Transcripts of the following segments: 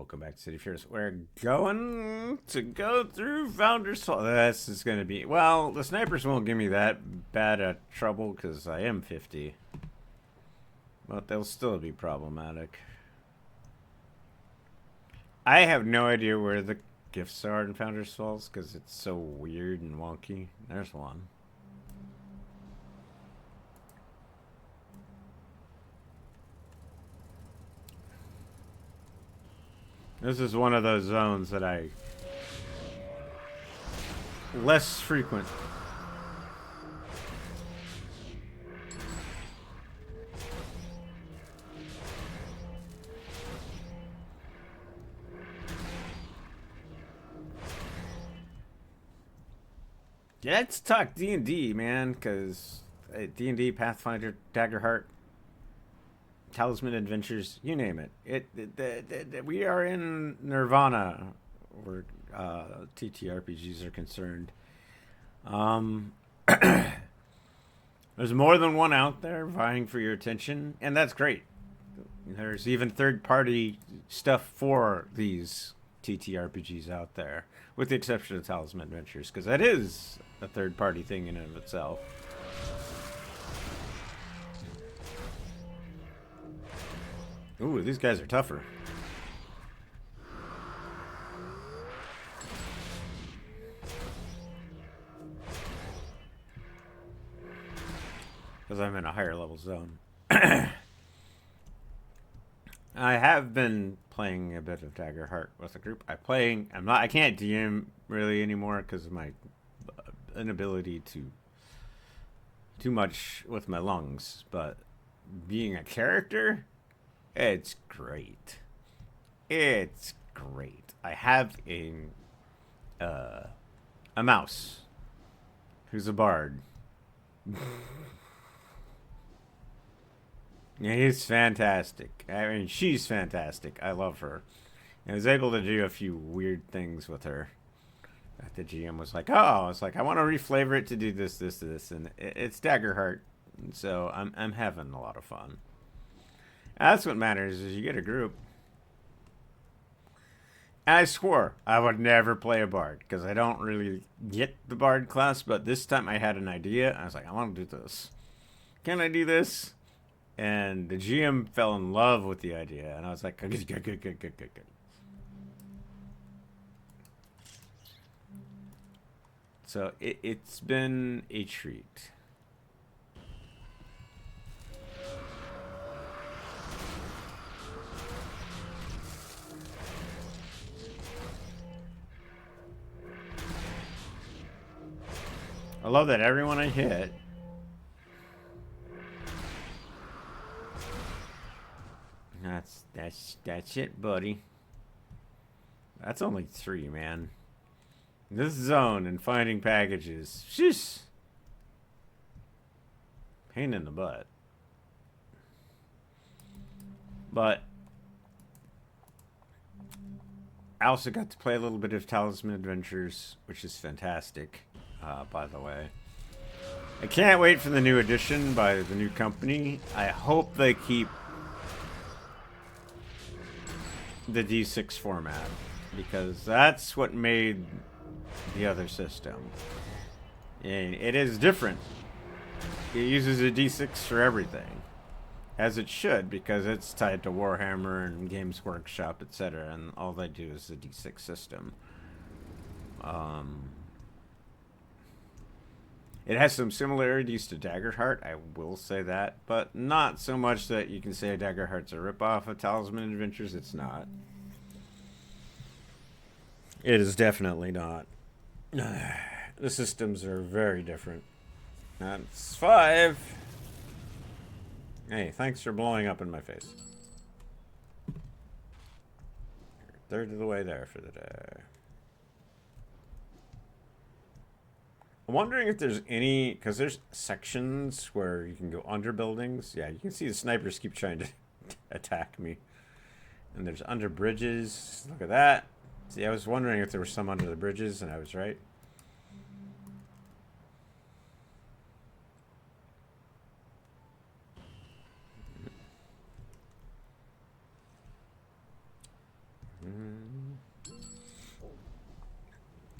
welcome back to City Fears. We're going to go through Founder's Hall. This is going to be... Well, the snipers won't give me that bad a trouble because I am 50. But they'll still be problematic. I have no idea where the gifts are in Founder's Falls because it's so weird and wonky. There's one. This is one of those zones that I... less frequent. Yeah, let's talk D&D, man, because D&D, Pathfinder, Daggerheart, Talisman Adventures, you name it. We are in Nirvana, where TTRPGs are concerned. There's more than one out there vying for your attention, and that's great. There's even third-party stuff for these TTRPGs out there, with the exception of Talisman Adventures, because that is a third-party thing in and of itself. Ooh, these guys are tougher. Because I'm in a higher level zone. I have been playing a bit of Daggerheart with a group. I can't DM really anymore because of my inability to too much with my lungs, but being a character, it's great. It's great. I have a mouse who's a bard. Yeah, he's fantastic. I mean, she's fantastic. I love her. I was able to do a few weird things with her. The GM was like, "Oh, it's like I want to reflavor it to do this, and it's Daggerheart." And so I'm having a lot of fun. That's what matters is you get a group. And I swore I would never play a bard because I don't really get the bard class. But this time I had an idea. I was like, I want to do this. Can I do this? And the GM fell in love with the idea, and I was like, good. So it's been a treat. I love that everyone I hit That's it, buddy. That's only 3, man. This zone and finding packages. Sheesh. Pain in the butt. But I also got to play a little bit of Talisman Adventures, which is fantastic, by the way. I can't wait for the new edition by the new company. I hope they keep the D6 format, because that's what made the other system. And it is different. It uses a D6 for everything, as it should, because it's tied to Warhammer and Games Workshop, etc. And all they do is the D6 system. It has some similarities to Daggerheart, I will say that, but not so much that you can say Daggerheart's a ripoff of Talisman Adventures. It's not. It is definitely not. The systems are very different. That's 5. Hey, thanks for blowing up in my face. Third of the way there for the day. I'm wondering if there's any, because there's sections where you can go under buildings. Yeah, you can see the snipers keep trying to attack me. And there's under bridges. Look at that. See, I was wondering if there were some under the bridges, and I was right.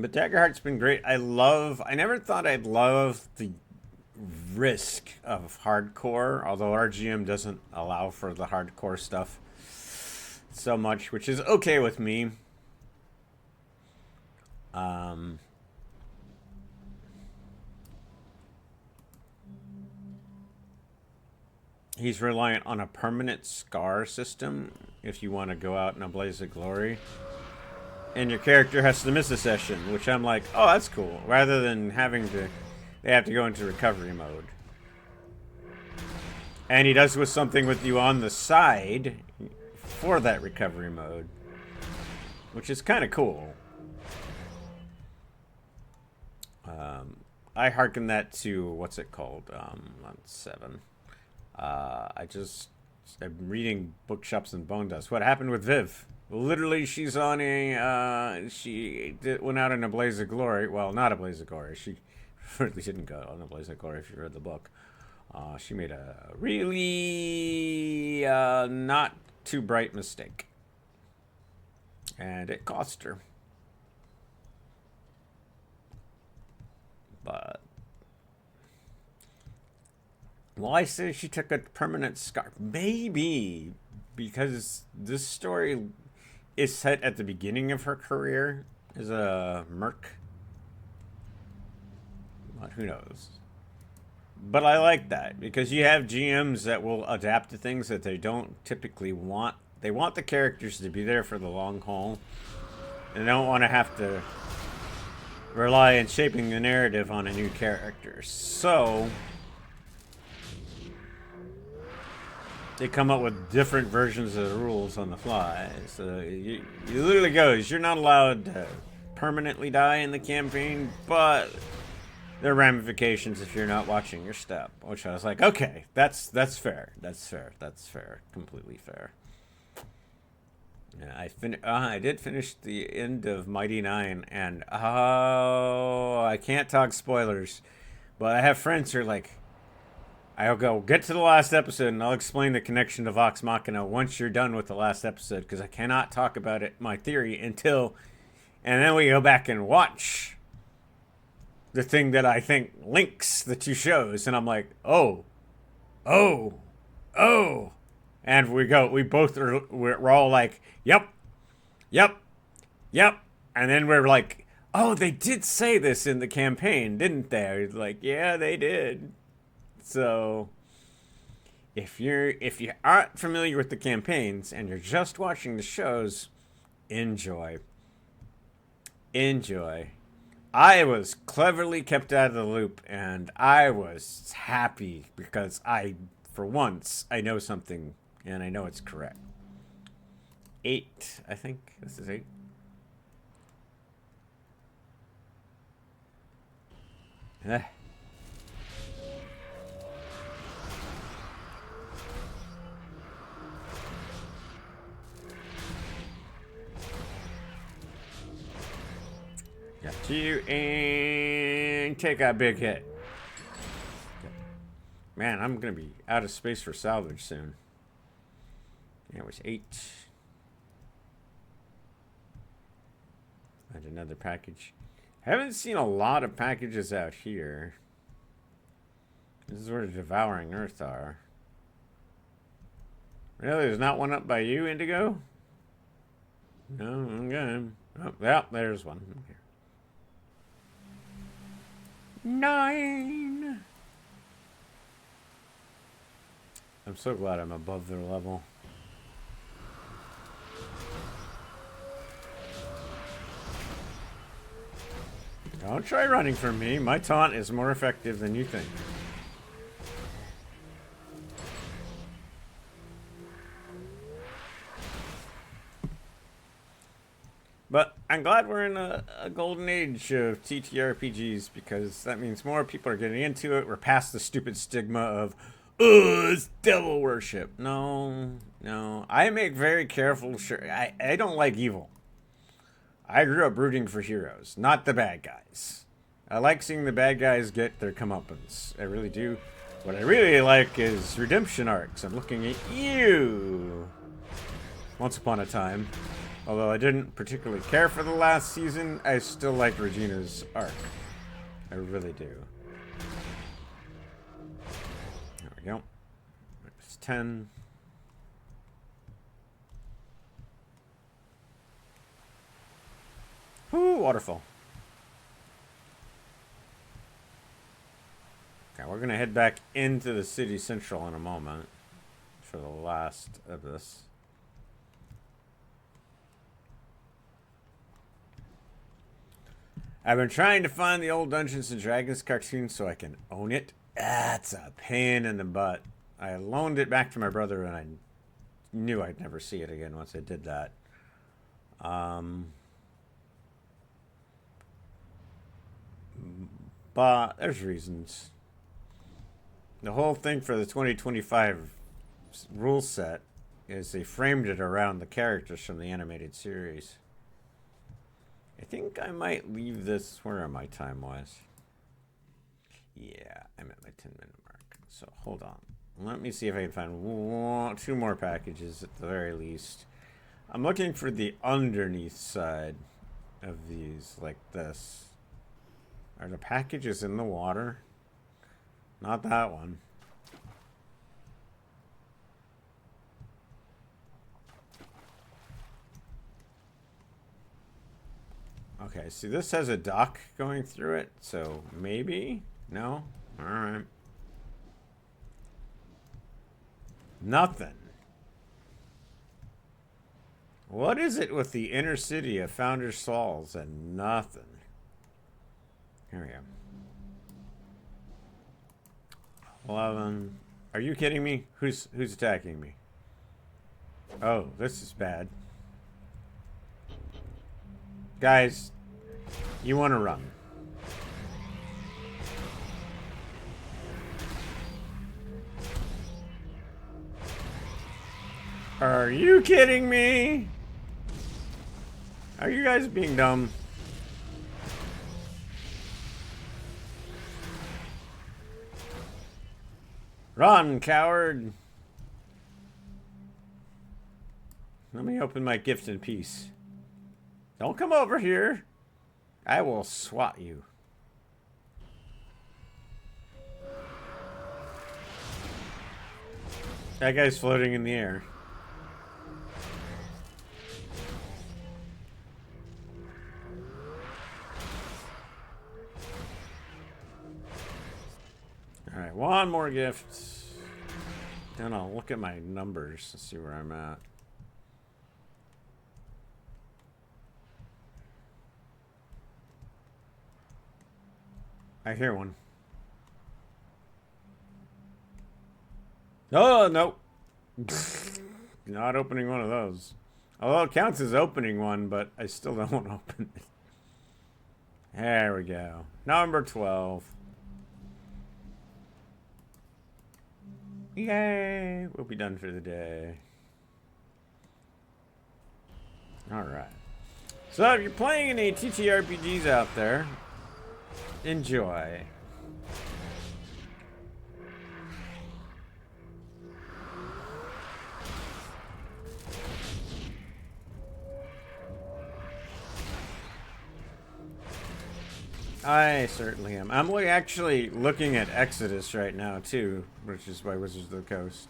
But Daggerheart's been great. I never thought I'd love the risk of hardcore, although RGM doesn't allow for the hardcore stuff so much, which is okay with me. He's reliant on a permanent scar system if you want to go out in a blaze of glory. And your character has to miss a session, which I'm like, oh, that's cool. Rather than they have to go into recovery mode. And he does with something with you on the side for that recovery mode, which is kind of cool. I hearken that to, what's it called? On 7. I'm reading Bookshops and Bone Dust. What happened with Viv? Literally, she's on went out in a blaze of glory. Well, not a blaze of glory. She really didn't go on a blaze of glory if you read the book. She made a really not too bright mistake. And it cost her. But well, I say she took a permanent scar. Maybe because this story is set at the beginning of her career as a merc. But who knows? But I like that because you have GMs that will adapt to things that they don't typically want. They want the characters to be there for the long haul. And they don't want to have to rely on shaping the narrative on a new character. So they come up with different versions of the rules on the fly. So you literally goes, you're not allowed to permanently die in the campaign, but there are ramifications if you're not watching your step. Which I was like, okay, that's fair. That's fair. Completely fair. Yeah, I did finish the end of Mighty Nine, and I can't talk spoilers, but I have friends who are like, I'll go get to the last episode and I'll explain the connection to Vox Machina once you're done with the last episode, because I cannot talk about it, my theory, until, and then we go back and watch the thing that I think links the two shows, and I'm like, oh, and we're all like, yep, and then we're like, oh, they did say this in the campaign, didn't they? Like, yeah, they did. So if you aren't familiar with the campaigns and you're just watching the shows, enjoy. I was cleverly kept out of the loop, and I was happy because for once, I know something, and I know it's correct. 8, I think. This is 8. Got you, and take a big hit. Man, I'm going to be out of space for salvage soon. Yeah, it was 8. And another package. Haven't seen a lot of packages out here. This is where the Devouring Earth are. Really? There's not one up by you, Indigo? No, okay. Oh, yeah, there's one. Okay. 9. I'm so glad I'm above their level. Don't try running from me. My taunt is more effective than you think. But I'm glad we're in a golden age of TTRPGs, because that means more people are getting into it. We're past the stupid stigma of, oh, it's devil worship. No. I make very careful sure. I don't like evil. I grew up rooting for heroes, not the bad guys. I like seeing the bad guys get their comeuppance. I really do. What I really like is redemption arcs. I'm looking at you. Once upon a time. Although I didn't particularly care for the last season, I still liked Regina's arc. I really do. There we go. It's 10. Whoo, waterfall. Okay, we're going to head back into the city central in a moment for the last of this. I've been trying to find the old Dungeons and Dragons cartoon so I can own it. That's a pain in the butt. I loaned it back to my brother and I knew I'd never see it again once I did that. But there's reasons. The whole thing for the 2025 rule set is they framed it around the characters from the animated series. I think I might leave this where my time was. Yeah, I'm at my 10-minute mark. So hold on. Let me see if I can find 2 more packages at the very least. I'm looking for the underneath side of these, like this. Are the packages in the water? Not that one. Okay, see, this has a dock going through it, so maybe? No? Alright. Nothing. What is it with the inner city of Founders Falls and nothing? Here we go. 11. Are you kidding me? Who's attacking me? Oh, this is bad. Guys, you want to run. Are you kidding me? Are you guys being dumb? Run, coward! Let me open my gift in peace. Don't come over here. I will swat you. That guy's floating in the air. Alright, one more gift. And I'll look at my numbers to see where I'm at. I hear one. Oh, no. Not opening one of those. Although it counts as opening one, but I still don't want to open it. There we go. Number 12. Yay! We'll be done for the day. Alright. So if you're playing any TTRPGs out there, enjoy. I certainly am. I'm actually looking at Exodus right now, too, which is by Wizards of the Coast.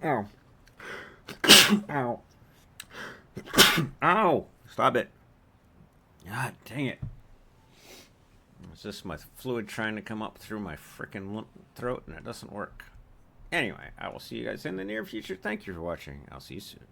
Ow. Ow. Ow. Stop it. God dang it. It's just my fluid trying to come up through my freaking throat, and it doesn't work. Anyway, I will see you guys in the near future. Thank you for watching. I'll see you soon.